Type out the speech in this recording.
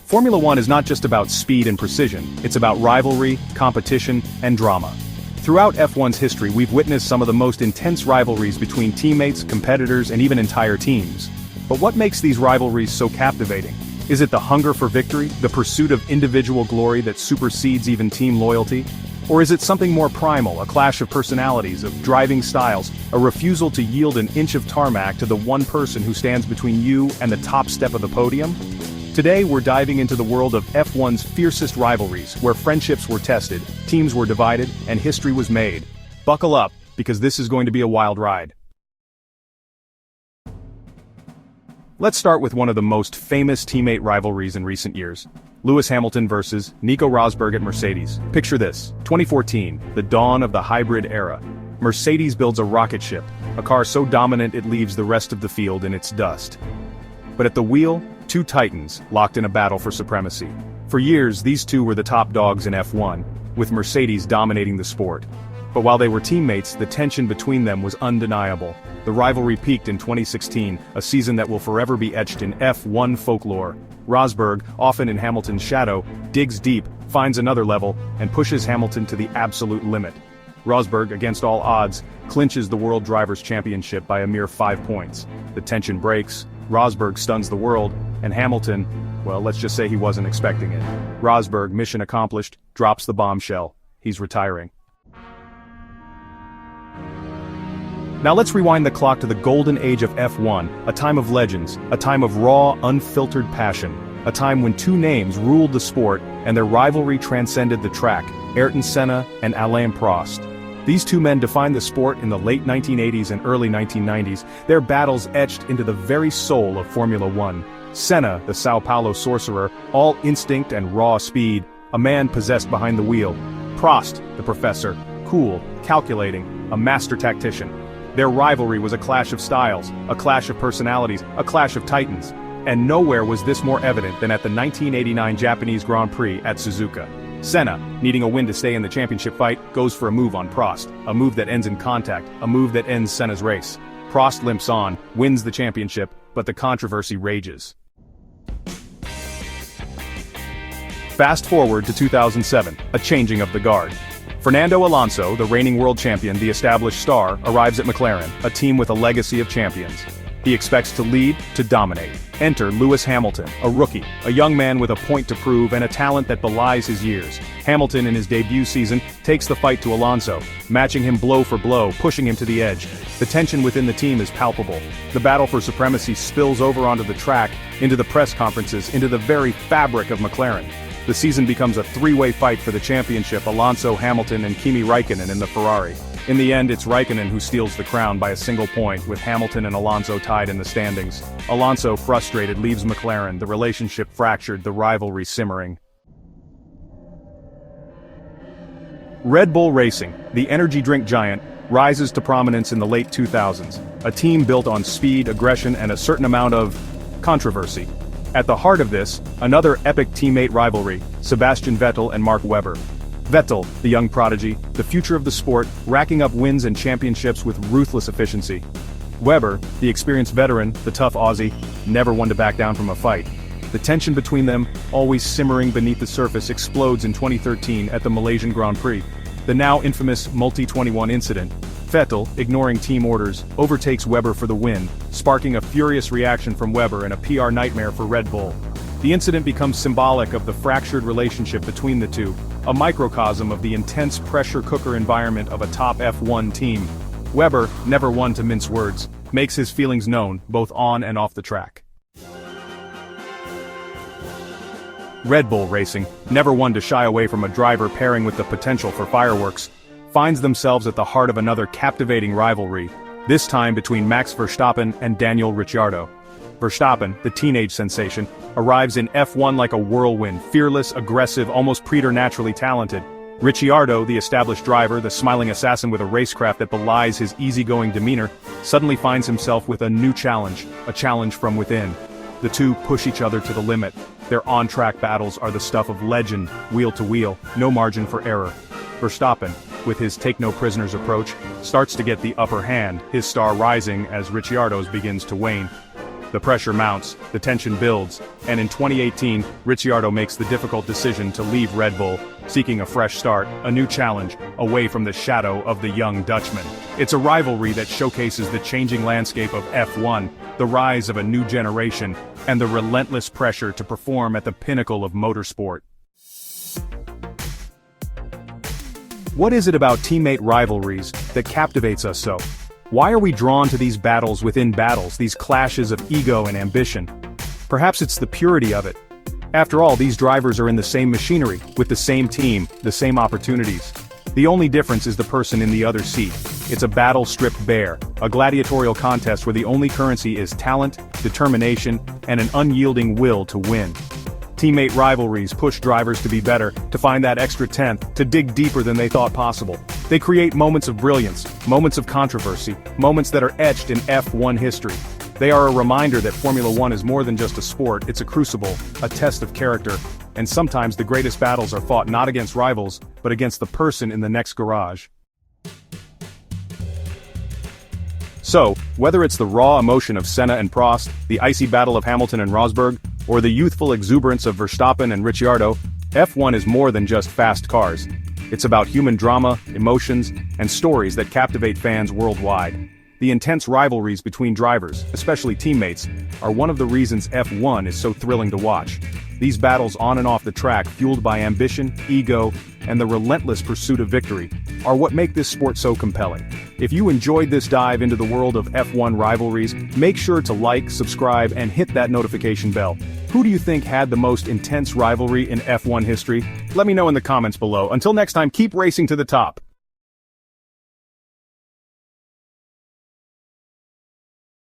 Formula One is not just about speed and precision, it's about rivalry, competition, and drama. Throughout F1's history, we've witnessed some of the most intense rivalries between teammates, competitors, and even entire teams. But what makes these rivalries so captivating? Is it the hunger for victory, the pursuit of individual glory that supersedes even team loyalty? Or is it something more primal, a clash of personalities, of driving styles, a refusal to yield an inch of tarmac to the one person who stands between you and the top step of the podium? Today we're diving into the world of F1's fiercest rivalries, where friendships were tested, teams were divided, and history was made. Buckle up, because this is going to be a wild ride. Let's start with one of the most famous teammate rivalries in recent years. Lewis Hamilton versus Nico Rosberg at Mercedes. Picture this, 2014, the dawn of the hybrid era. Mercedes builds a rocket ship, a car so dominant it leaves the rest of the field in its dust. But at the wheel, two titans, locked in a battle for supremacy. For years, these two were the top dogs in F1, with Mercedes dominating the sport. But while they were teammates, the tension between them was undeniable. The rivalry peaked in 2016, a season that will forever be etched in F1 folklore. Rosberg, often in Hamilton's shadow, digs deep, finds another level, and pushes Hamilton to the absolute limit. Rosberg, against all odds, clinches the World Drivers' Championship by a mere 5 points. The tension breaks, Rosberg stuns the world, and Hamilton, well, let's just say he wasn't expecting it. Rosberg, mission accomplished, drops the bombshell. He's retiring. Now let's rewind the clock to the golden age of F1, a time of legends, a time of raw, unfiltered passion, a time when two names ruled the sport and their rivalry transcended the track, Ayrton Senna and Alain Prost. These two men defined the sport in the late 1980s and early 1990s, their battles etched into the very soul of Formula One. Senna, the Sao Paulo sorcerer, all instinct and raw speed, a man possessed behind the wheel. Prost, the professor, cool, calculating, a master tactician. Their rivalry was a clash of styles, a clash of personalities, a clash of titans. And nowhere was this more evident than at the 1989 Japanese Grand Prix at Suzuka. Senna, needing a win to stay in the championship fight, goes for a move on Prost, a move that ends in contact, a move that ends Senna's race. Prost limps on, wins the championship, but the controversy rages. Fast forward to 2007, a changing of the guard. Fernando Alonso, the reigning world champion, the established star, arrives at McLaren, a team with a legacy of champions. He expects to lead, to dominate. Enter Lewis Hamilton, a rookie, a young man with a point to prove and a talent that belies his years. Hamilton, in his debut season, takes the fight to Alonso, matching him blow for blow, pushing him to the edge. The tension within the team is palpable. The battle for supremacy spills over onto the track, into the press conferences, into the very fabric of McLaren. The season becomes a three-way fight for the championship: Alonso, Hamilton, and Kimi Räikkönen in the Ferrari. In the end, it's Räikkönen who steals the crown by a single point, with Hamilton and Alonso tied in the standings. Alonso, frustrated, leaves McLaren, the relationship fractured, the rivalry simmering. Red Bull Racing, the energy drink giant, rises to prominence in the late 2000s, a team built on speed, aggression, and a certain amount of controversy. At the heart of this, another epic teammate rivalry, Sebastian Vettel and Mark Webber. Vettel, the young prodigy, the future of the sport, racking up wins and championships with ruthless efficiency. Webber, the experienced veteran, the tough Aussie, never one to back down from a fight. The tension between them, always simmering beneath the surface, explodes in 2013 at the Malaysian Grand Prix. The now infamous Multi-21 incident. Vettel, ignoring team orders, overtakes Webber for the win, sparking a furious reaction from Webber and a PR nightmare for Red Bull. The incident becomes symbolic of the fractured relationship between the two, a microcosm of the intense pressure cooker environment of a top F1 team. Webber, never one to mince words, makes his feelings known, both on and off the track. Red Bull Racing, never one to shy away from a driver pairing with the potential for fireworks, finds themselves at the heart of another captivating rivalry, this time between Max Verstappen and Daniel Ricciardo. Verstappen, the teenage sensation, arrives in F1 like a whirlwind, fearless, aggressive, almost preternaturally talented. Ricciardo, the established driver, the smiling assassin with a racecraft that belies his easygoing demeanor, suddenly finds himself with a new challenge, a challenge from within. The two push each other to the limit. Their on-track battles are the stuff of legend, wheel to wheel, no margin for error. Verstappen, with his take-no-prisoners approach, starts to get the upper hand, his star rising as Ricciardo's begins to wane. The pressure mounts, the tension builds, and in 2018, Ricciardo makes the difficult decision to leave Red Bull, seeking a fresh start, a new challenge, away from the shadow of the young Dutchman. It's a rivalry that showcases the changing landscape of F1, the rise of a new generation, and the relentless pressure to perform at the pinnacle of motorsport. What is it about teammate rivalries that captivates us so? Why are we drawn to these battles within battles, these clashes of ego and ambition? Perhaps it's the purity of it. After all, these drivers are in the same machinery, with the same team, the same opportunities. The only difference is the person in the other seat. It's a battle stripped bare, a gladiatorial contest where the only currency is talent, determination, and an unyielding will to win. Teammate rivalries push drivers to be better, to find that extra tenth, to dig deeper than they thought possible. They create moments of brilliance, moments of controversy, moments that are etched in F1 history. They are a reminder that Formula One is more than just a sport, it's a crucible, a test of character, and sometimes the greatest battles are fought not against rivals, but against the person in the next garage. So, whether it's the raw emotion of Senna and Prost, the icy battle of Hamilton and Rosberg, or the youthful exuberance of Verstappen and Ricciardo, F1 is more than just fast cars. It's about human drama, emotions, and stories that captivate fans worldwide. The intense rivalries between drivers, especially teammates, are one of the reasons F1 is so thrilling to watch. These battles on and off the track, fueled by ambition, ego, and the relentless pursuit of victory, are what make this sport so compelling. If you enjoyed this dive into the world of F1 rivalries, make sure to like, subscribe, and hit that notification bell. Who do you think had the most intense rivalry in F1 history? Let me know in the comments below. Until next time, keep racing to the top.